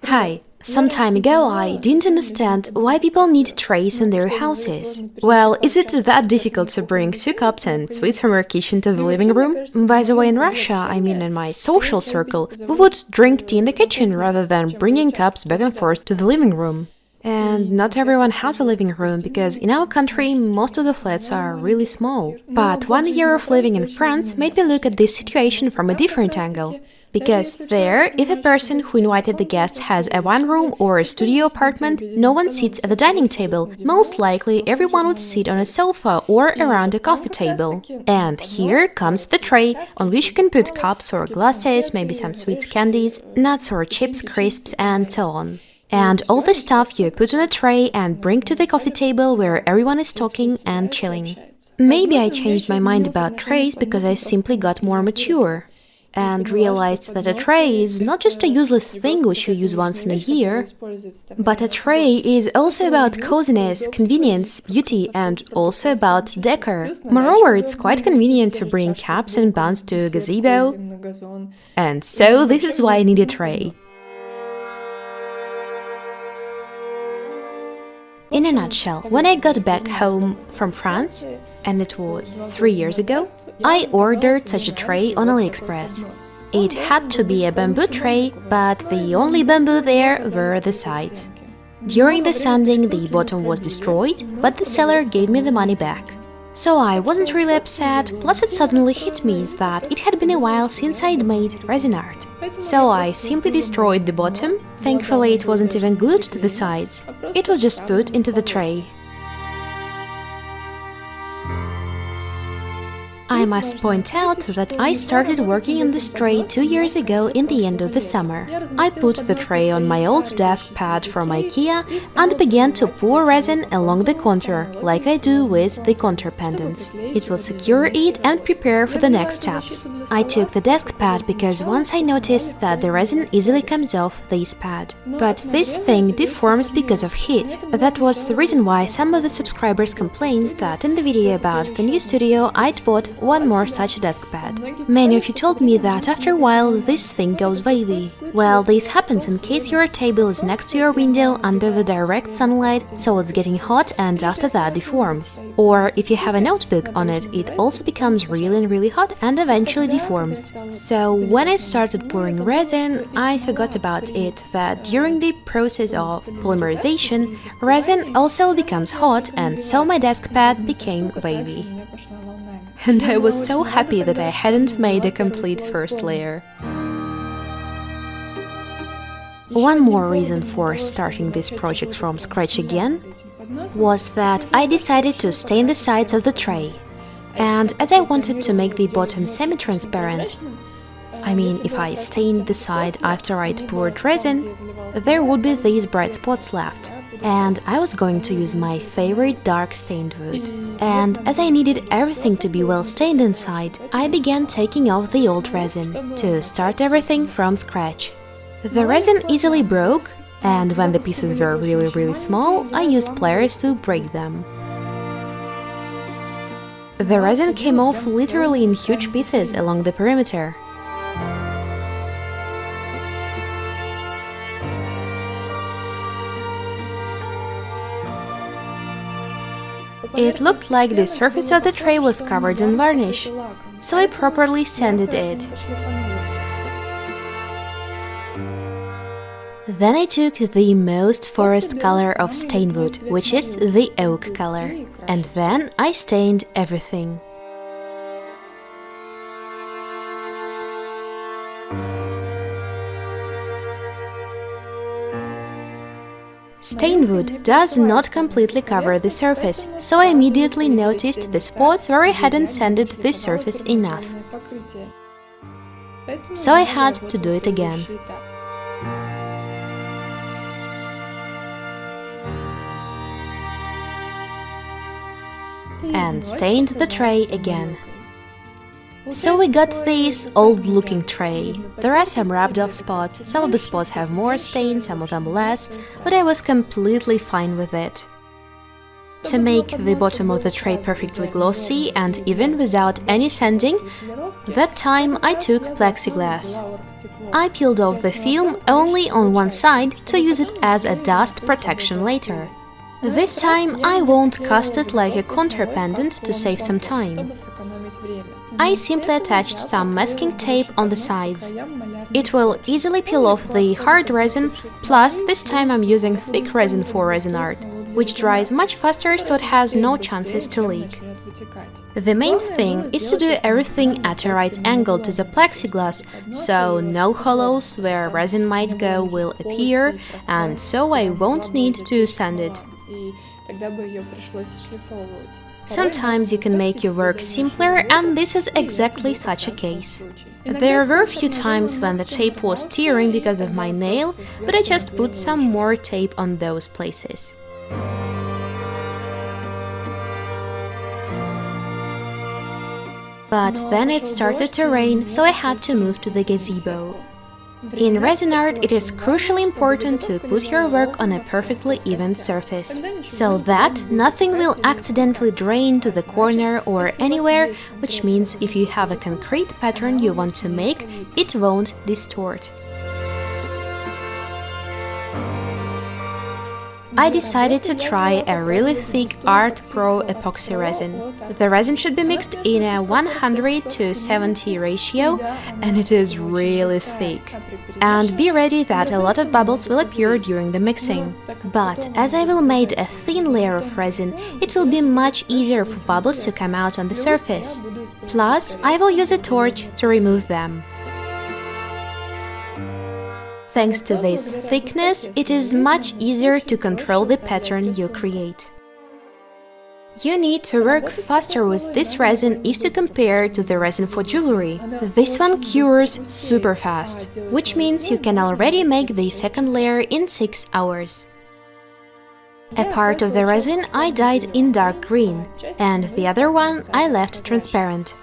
Hi. Some time ago, I didn't understand why people need trays in their houses. Well, is it that difficult to bring 2 cups and sweets from our kitchen to the living room? By the way, in Russia, I mean in my social circle, we would drink tea in the kitchen rather than bringing cups back and forth to the living room. And not everyone has a living room, because in our country most of the flats are really small. But 1 year of living in France made me look at this situation from a different angle. Because there, if a person who invited the guests has a one-room or a studio apartment, no one sits at the dining table. Most likely, everyone would sit on a sofa or around a coffee table. And here comes the tray, on which you can put cups or glasses, maybe some sweets, candies, nuts or chips, crisps, and so on. And all the stuff you put on a tray and bring to the coffee table where everyone is talking and chilling. Maybe I changed my mind about trays because I simply got more mature and realized that a tray is not just a useless thing which you use once in a year, but a tray is also about coziness, convenience, beauty, and also about decor. Moreover, it's quite convenient to bring cups and buns to a gazebo, and so this is why I need a tray. In a nutshell, when I got back home from France, and it was 3 years ago, I ordered such a tray on AliExpress. It had to be a bamboo tray, but the only bamboo there were the sides. During the sanding, the bottom was destroyed, but the seller gave me the money back. So I wasn't really upset, plus it suddenly hit me that it had been a while since I'd made resin art. So I simply destroyed the bottom. Thankfully, it wasn't even glued to the sides. It was just put into the tray. I must point out that I started working on this tray 2 years ago in the end of the summer. I put the tray on my old desk pad from IKEA and began to pour resin along the contour, like I do with the contour pendants. It will secure it and prepare for the next steps. I took the desk pad because once I noticed that the resin easily comes off this pad. But this thing deforms because of heat. That was the reason why some of the subscribers complained that in the video about the new studio I'd bought one more such desk pad. Many of you told me that after a while this thing goes wavy. Well, this happens in case your table is next to your window under the direct sunlight, so it's getting hot and after that deforms. Or if you have a notebook on it, it also becomes really hot and eventually deforms. So when I started pouring resin, I forgot about it that during the process of polymerization, resin also becomes hot, and so my desk pad became wavy. And I was so happy that I hadn't made a complete first layer. One more reason for starting this project from scratch again was that I decided to stain the sides of the tray. And as I wanted to make the bottom semi-transparent, I mean, if I stained the side after I'd poured resin, there would be these bright spots left. And I was going to use my favorite dark stained wood. And as I needed everything to be well stained inside, I began taking off the old resin to start everything from scratch. The resin easily broke, and when the pieces were really small, I used pliers to break them. The resin came off literally in huge pieces along the perimeter. It looked like the surface of the tray was covered in varnish, so I properly sanded it. Then I took the most forest color of stain wood, which is the oak color, and then I stained everything. Stained wood does not completely cover the surface, so I immediately noticed the spots where I hadn't sanded the surface enough. So I had to do it again. And stained the tray again. So we got this old-looking tray. There are some rubbed-off spots, some of the spots have more stain, some of them less, but I was completely fine with it. To make the bottom of the tray perfectly glossy and even without any sanding, that time I took plexiglass. I peeled off the film only on one side to use it as a dust protection later. This time I won't cast it like a contour pendant to save some time. I simply attached some masking tape on the sides. It will easily peel off the hard resin, plus this time I'm using thick resin for resinart, which dries much faster, so it has no chances to leak. The main thing is to do everything at a right angle to the plexiglass, so no hollows where resin might go will appear, and so I won't need to sand it. Sometimes you can make your work simpler, and this is exactly such a case. There were a few times when the tape was tearing because of my nail, but I just put some more tape on those places. But then it started to rain, so I had to move to the gazebo. In resinart, it is crucially important to put your work on a perfectly even surface, so that nothing will accidentally drain to the corner or anywhere, which means if you have a concrete pattern you want to make, it won't distort. I decided to try a really thick Art Pro epoxy resin. The resin should be mixed in a 100:70 ratio, and it is really thick. And be ready that a lot of bubbles will appear during the mixing. But as I will make a thin layer of resin, it will be much easier for bubbles to come out on the surface. Plus, I will use a torch to remove them. Thanks to this thickness, it is much easier to control the pattern you create. You need to work faster with this resin if to compare to the resin for jewelry. This one cures super fast, which means you can already make the second layer in 6 hours. A part of the resin I dyed in dark green, and the other one I left transparent.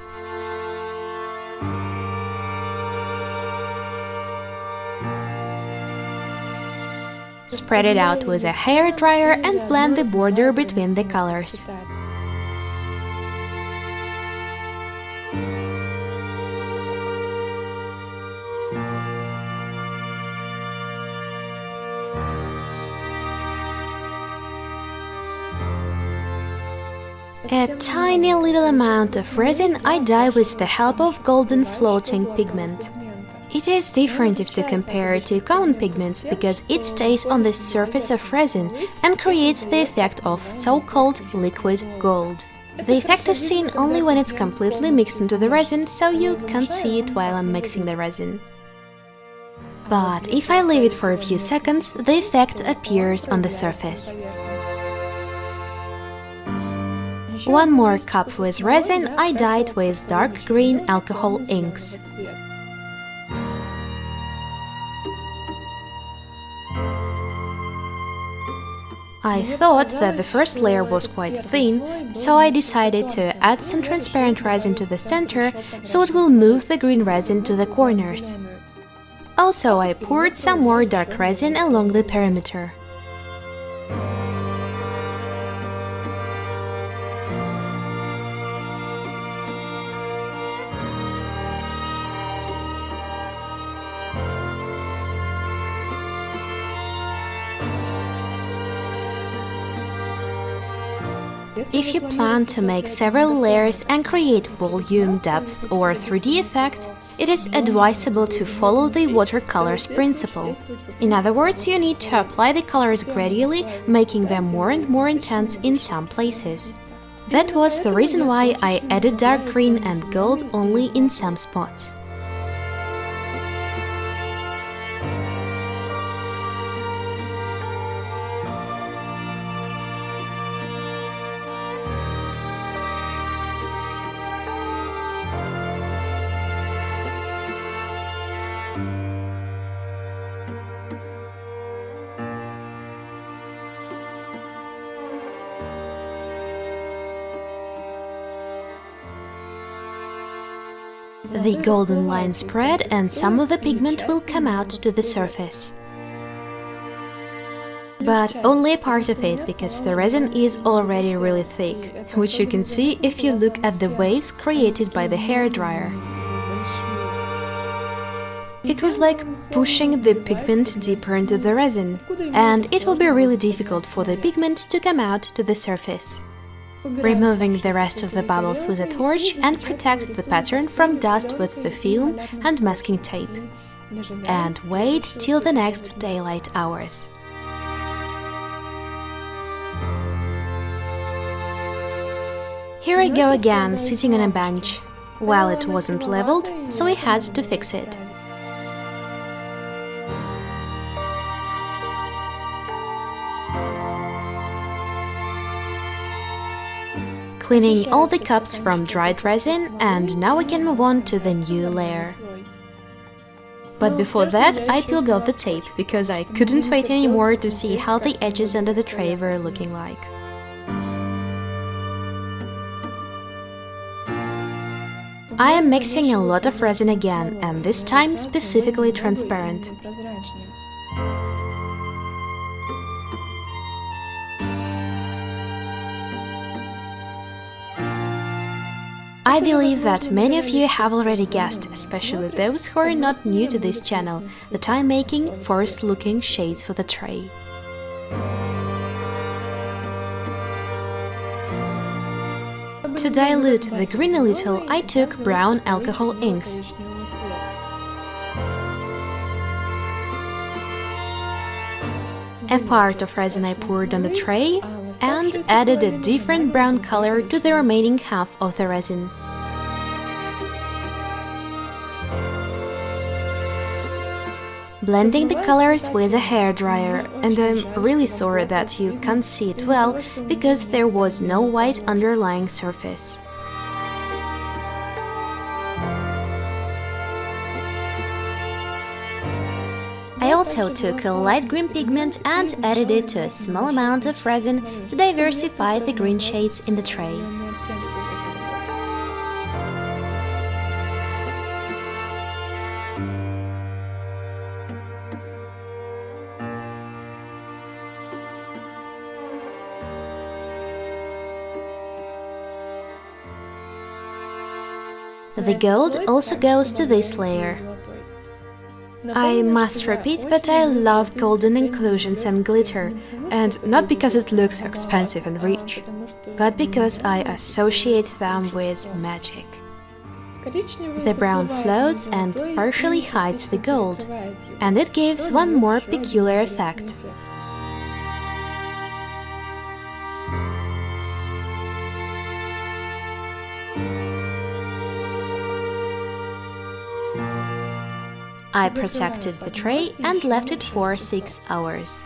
Spread it out with a hairdryer and blend the border between the colors. A tiny little amount of resin I dye with the help of golden floating pigment. It is different if to compare to common pigments because it stays on the surface of resin and creates the effect of so-called liquid gold. The effect is seen only when it's completely mixed into the resin, so you can't see it while I'm mixing the resin. But if I leave it for a few seconds, the effect appears on the surface. One more cup with resin I dyed with dark green alcohol inks. I thought that the first layer was quite thin, so I decided to add some transparent resin to the center, so it will move the green resin to the corners. Also, I poured some more dark resin along the perimeter. If you plan to make several layers and create volume, depth or 3D effect, it is advisable to follow the watercolors principle. In other words, you need to apply the colors gradually, making them more and more intense in some places. That was the reason why I added dark green and gold only in some spots. The golden line spread and some of the pigment will come out to the surface. But only a part of it, because the resin is already really thick, which you can see if you look at the waves created by the hairdryer. It was like pushing the pigment deeper into the resin, and it will be really difficult for the pigment to come out to the surface. Removing the rest of the bubbles with a torch and protect the pattern from dust with the film and masking tape. And wait till the next daylight hours. Here I go again, sitting on a bench. Well, it wasn't leveled, so I had to fix it. Cleaning all the cups from dried resin, and now I can move on to the new layer. But before that, I peeled off the tape, because I couldn't wait anymore to see how the edges under the tray were looking like. I am mixing a lot of resin again, and this time specifically transparent. I believe that many of you have already guessed, especially those who are not new to this channel, that I'm making forest-looking shades for the tray. To dilute the green a little, I took brown alcohol inks. A part of resin I poured on the tray and added a different brown color to the remaining half of the resin. Blending the colors with a hairdryer, and I'm really sorry that you can't see it well, because there was no white underlying surface. I also took a light green pigment and added it to a small amount of resin to diversify the green shades in the tray. The gold also goes to this layer. I must repeat that I love golden inclusions and glitter, and not because it looks expensive and rich, but because I associate them with magic. The brown floats and partially hides the gold, and it gives one more peculiar effect. I protected the tray and left it for 6 hours.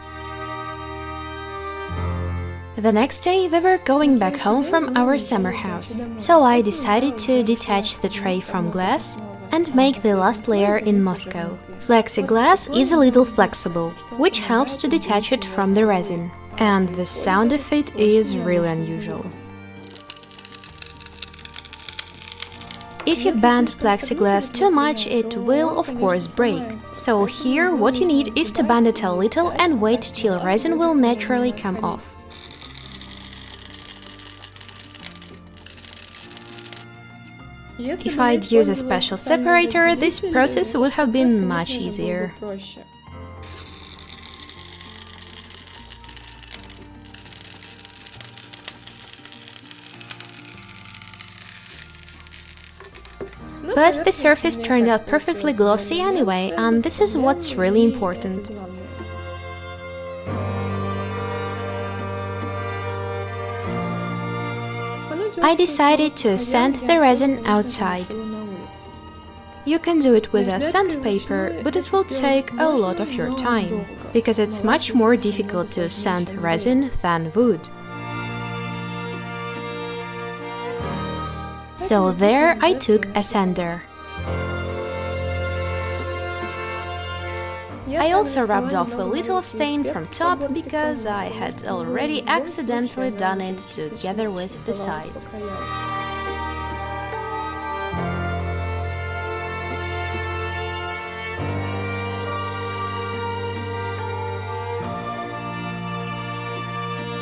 The next day we were going back home from our summer house, so I decided to detach the tray from glass and make the last layer in Moscow. Plexiglass is a little flexible, which helps to detach it from the resin, and the sound of it is really unusual. If you bend plexiglass too much, it will of course break. So here what you need is to bend it a little and wait till resin will naturally come off. If I'd used a special separator, this process would have been much easier. But the surface turned out perfectly glossy anyway, and this is what's really important. I decided to sand the resin outside. You can do it with a sandpaper, but it will take a lot of your time, because it's much more difficult to sand resin than wood. So there I took a sander. I also rubbed off a little stain from top because I had already accidentally done it together with the sides.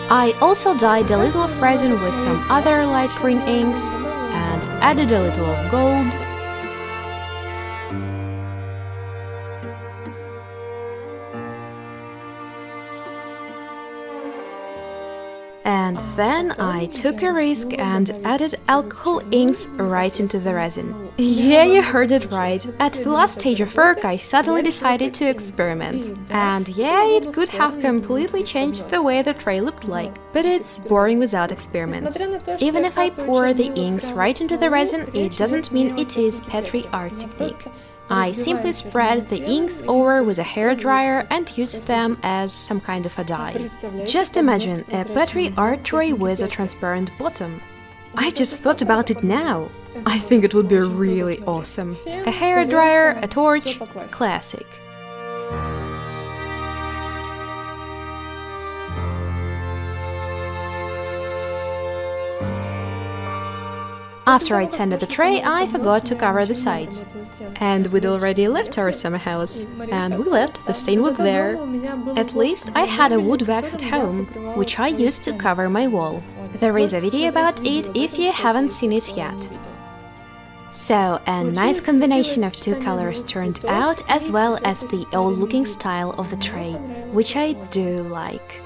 I also dyed a little of resin with some other light green inks and added a little of gold. And then I took a risk and added alcohol inks right into the resin. Yeah, you heard it right. At the last stage of work, I suddenly decided to experiment. And yeah, it could have completely changed the way the tray looked like. But it's boring without experiments. Even if I pour the inks right into the resin, it doesn't mean it is Petri art technique. I simply spread the inks over with a hairdryer and used them as some kind of a dye. Just imagine a Petri art tray with a transparent bottom. I just thought about it now. I think it would be really awesome. A hairdryer, a torch, classic. After I'd sanded the tray, I forgot to cover the sides. And we'd already left our summer house. And we left the stained wood there. At least I had a wood wax at home, which I used to cover my wall. There is a video about it if you haven't seen it yet. So, a nice combination of two colors turned out, as well as the old-looking style of the tray, which I do like.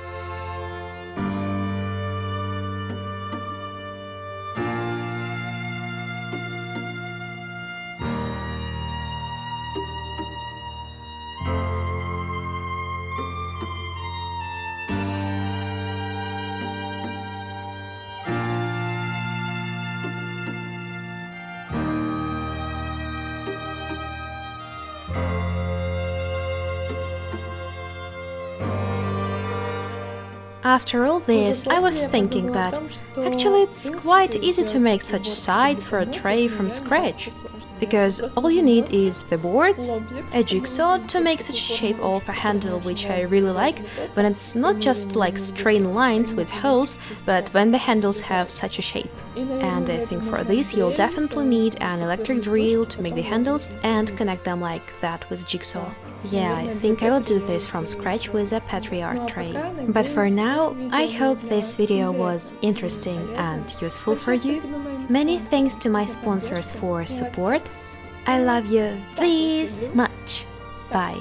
After all this, I was thinking that actually it's quite easy to make such sides for a tray from scratch, because all you need is the boards, a jigsaw to make such shape of a handle, which I really like when it's not just like straight lines with holes, but when the handles have such a shape. And I think for this you'll definitely need an electric drill to make the handles and connect them like that with jigsaw. Yeah, I think I will do this from scratch with a Petri art tray. But for now, I hope this video was interesting and useful for you. Many thanks to my sponsors for support. I love you this much. Bye.